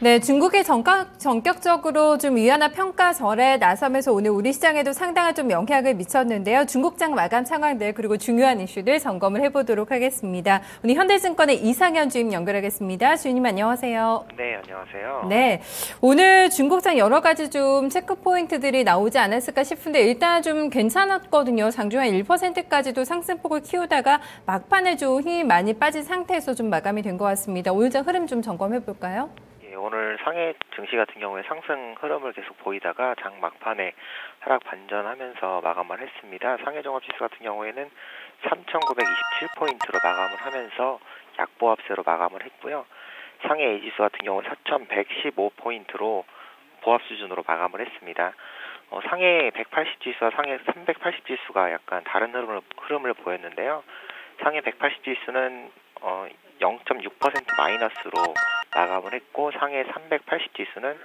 네, 중국이 전격적으로 좀 위안화 평가절에 나서면서 오늘 우리 시장에도 상당한 좀 영향을 미쳤는데요. 중국장 마감 상황들 그리고 중요한 이슈들 점검을 해보도록 하겠습니다. 오늘 현대증권의 이상현 주임 연결하겠습니다. 주임님 안녕하세요. 네, 안녕하세요. 네, 오늘 중국장 여러 가지 좀 체크 포인트들이 나오지 않았을까 싶은데 일단 좀 괜찮았거든요. 장중 한 1%까지도 상승폭을 키우다가 막판에 좀 힘이 많이 빠진 상태에서 좀 마감이 된 것 같습니다. 오늘장 흐름 좀 점검해 볼까요? 오늘 상해 증시 같은 경우에 상승 흐름을 계속 보이다가 장 막판에 하락 반전하면서 마감을 했습니다. 상해 종합지수 같은 경우에는 3,927포인트로 마감을 하면서 약보합세로 마감을 했고요. 상해 A지수 같은 경우는 4,115포인트로 보합 수준으로 마감을 했습니다. 상해 180지수와 상해 380지수가 약간 다른 흐름을 보였는데요. 상해 180지수는 0.6% 마이너스로 마감을 했고 상해 380지수는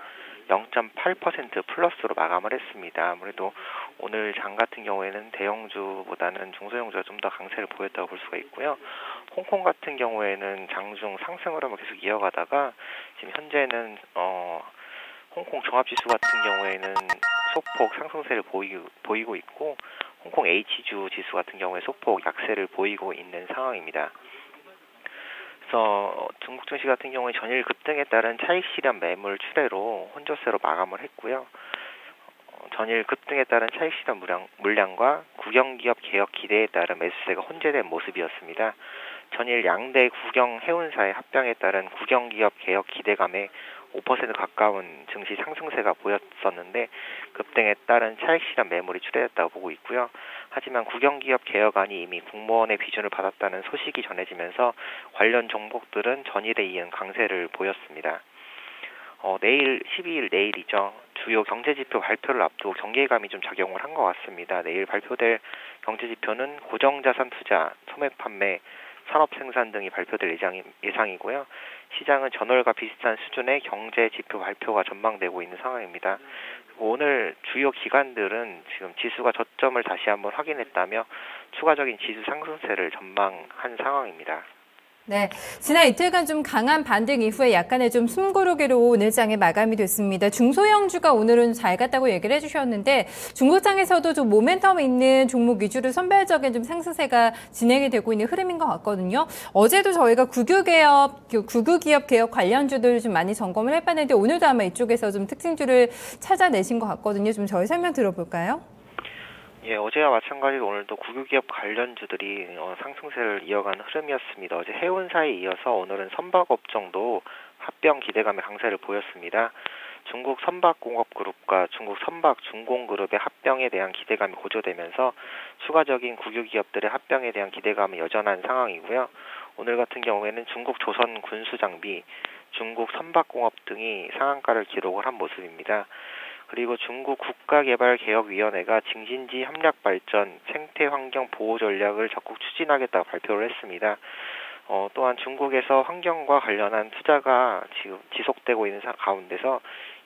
0.8% 플러스로 마감을 했습니다. 아무래도 오늘 장 같은 경우에는 대형주보다는 중소형주가 좀 더 강세를 보였다고 볼 수가 있고요. 홍콩 같은 경우에는 장중 상승 흐름을 계속 이어가다가 지금 현재는 홍콩 종합지수 같은 경우에는 소폭 상승세를 보이고 있고 홍콩 H주 지수 같은 경우에 소폭 약세를 보이고 있는 상황입니다. 그래서 중국 증시 같은 경우에 전일 급등에 따른 차익 실현 매물 추세로 혼조세로 마감을 했고요. 전일 급등에 따른 차익 실현 물량과 국영기업 개혁 기대에 따른 매수세가 혼재된 모습이었습니다. 전일 양대 국영 해운사의 합병에 따른 국영기업 개혁 기대감에 5% 가까운 증시 상승세가 보였었는데 급등에 따른 차익 실현 매물이 추대됐다고 보고 있고요. 하지만 국영기업 개혁안이 이미 국무원의 비준을 받았다는 소식이 전해지면서 관련 종목들은 전일에 이은 강세를 보였습니다. 내일 12일 내일이죠. 주요 경제지표 발표를 앞두고 경계감이 좀 작용을 한 것 같습니다. 내일 발표될 경제지표는 고정자산 투자, 소매 판매, 산업생산 등이 발표될 예상이고요. 시장은 전월과 비슷한 수준의 경제지표 발표가 전망되고 있는 상황입니다. 오늘 주요 기관들은 지금 지수가 저점을 다시 한번 확인했다며 추가적인 지수 상승세를 전망한 상황입니다. 네, 지난 이틀간 좀 강한 반등 이후에 약간의 좀 숨고르기로 오늘 장에 마감이 됐습니다. 중소형주가 오늘은 잘 갔다고 얘기를 해주셨는데 중국장에서도 좀 모멘텀 있는 종목 위주로 선별적인 좀 상승세가 진행이 되고 있는 흐름인 것 같거든요. 어제도 저희가 국유기업 개혁 관련주들 좀 많이 점검을 해봤는데 오늘도 아마 이쪽에서 좀 특징주를 찾아내신 것 같거든요. 좀 저희 설명 들어볼까요? 예, 어제와 마찬가지로 오늘도 국유기업 관련주들이 상승세를 이어가는 흐름이었습니다. 어제 해운사에 이어서 오늘은 선박업종도 합병 기대감의 강세를 보였습니다. 중국 선박공업그룹과 중국 선박중공그룹의 합병에 대한 기대감이 고조되면서 추가적인 국유기업들의 합병에 대한 기대감이 여전한 상황이고요. 오늘 같은 경우에는 중국 조선군수장비, 중국 선박공업 등이 상한가를 기록을 한 모습입니다. 그리고 중국 국가개발개혁위원회가 징신지 함량발전 생태환경 보호 전략을 적극 추진하겠다고 발표를 했습니다. 또한 중국에서 환경과 관련한 투자가 지금 지속되고 있는 가운데서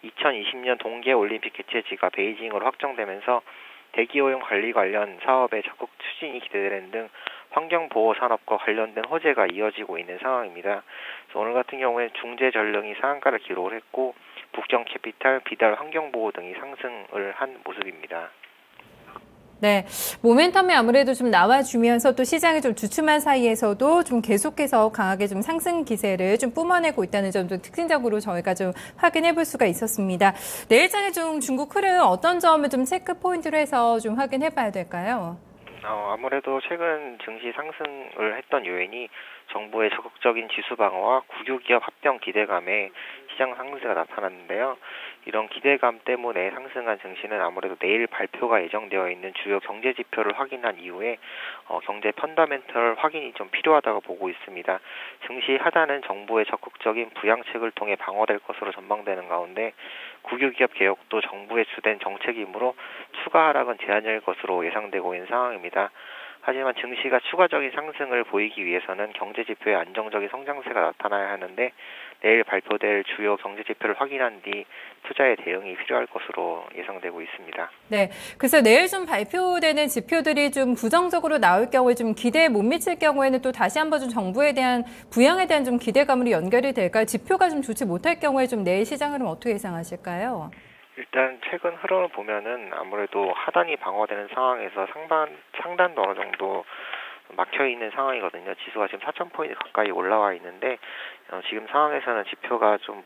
2020년 동계올림픽 개최지가 베이징으로 확정되면서 대기오염 관리 관련 사업의 적극 추진이 기대되는 등 환경보호 산업과 관련된 호재가 이어지고 있는 상황입니다. 그래서 오늘 같은 경우에 중재전력이 상한가를 기록을 했고 북경캐피탈, 비달 환경보호 등이 상승을 한 모습입니다. 네, 모멘텀이 아무래도 좀 나와주면서 또 시장이 좀 주춤한 사이에서도 좀 계속해서 강하게 좀 상승 기세를 좀 뿜어내고 있다는 점도 특징적으로 저희가 좀 확인해 볼 수가 있었습니다. 내일장에 좀 중국 흐름 어떤 점을 좀 체크 포인트로 해서 좀 확인해 봐야 될까요? 아무래도 최근 증시 상승을 했던 요인이 정부의 적극적인 지수 방어와 국유기업 합병 기대감에 시장 상승세가 나타났는데요. 이런 기대감 때문에 상승한 증시는 아무래도 내일 발표가 예정되어 있는 주요 경제 지표를 확인한 이후에 경제 펀더멘털 확인이 좀 필요하다고 보고 있습니다. 증시 하단은 정부의 적극적인 부양책을 통해 방어될 것으로 전망되는 가운데 국유기업 개혁도 정부의 주된 정책이므로 추가 하락은 제한일 것으로 예상되고 있는 상황입니다. 하지만 증시가 추가적인 상승을 보이기 위해서는 경제 지표의 안정적인 성장세가 나타나야 하는데 내일 발표될 주요 경제 지표를 확인한 뒤 투자의 대응이 필요할 것으로 예상되고 있습니다. 네, 그래서 내일 좀 발표되는 지표들이 좀 부정적으로 나올 경우에 좀 기대에 못 미칠 경우에는 또 다시 한번 좀 정부에 대한 부양에 대한 좀 기대감으로 연결이 될까요? 지표가 좀 좋지 못할 경우에 좀 내일 시장 흐름 어떻게 예상하실까요? 일단 최근 흐름을 보면은 아무래도 하단이 방어되는 상황에서 상단도 어느 정도 막혀 있는 상황이거든요. 지수가 지금 4,000포인트 가까이 올라와 있는데 지금 상황에서는 지표가 좀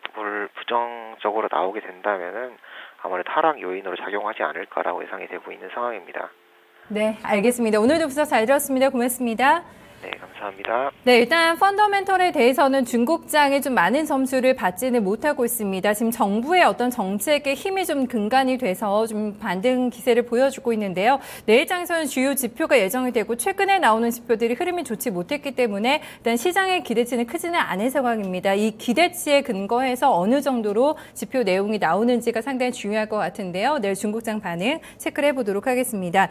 부정적으로 나오게 된다면은 아무래도 하락 요인으로 작용하지 않을까라고 예상이 되고 있는 상황입니다. 네, 알겠습니다. 오늘도 분석 잘 들었습니다. 고맙습니다. 네, 감사합니다. 네, 일단 펀더멘털에 대해서는 중국장이 좀 많은 점수를 받지는 못하고 있습니다. 지금 정부의 어떤 정책에 힘이 좀 근간이 돼서 좀 반등 기세를 보여주고 있는데요. 내일장에서는 주요 지표가 예정이 되고 최근에 나오는 지표들이 흐름이 좋지 못했기 때문에 일단 시장의 기대치는 크지는 않은 상황입니다. 이 기대치에 근거해서 어느 정도로 지표 내용이 나오는지가 상당히 중요할 것 같은데요. 내일 중국장 반응 체크를 해보도록 하겠습니다.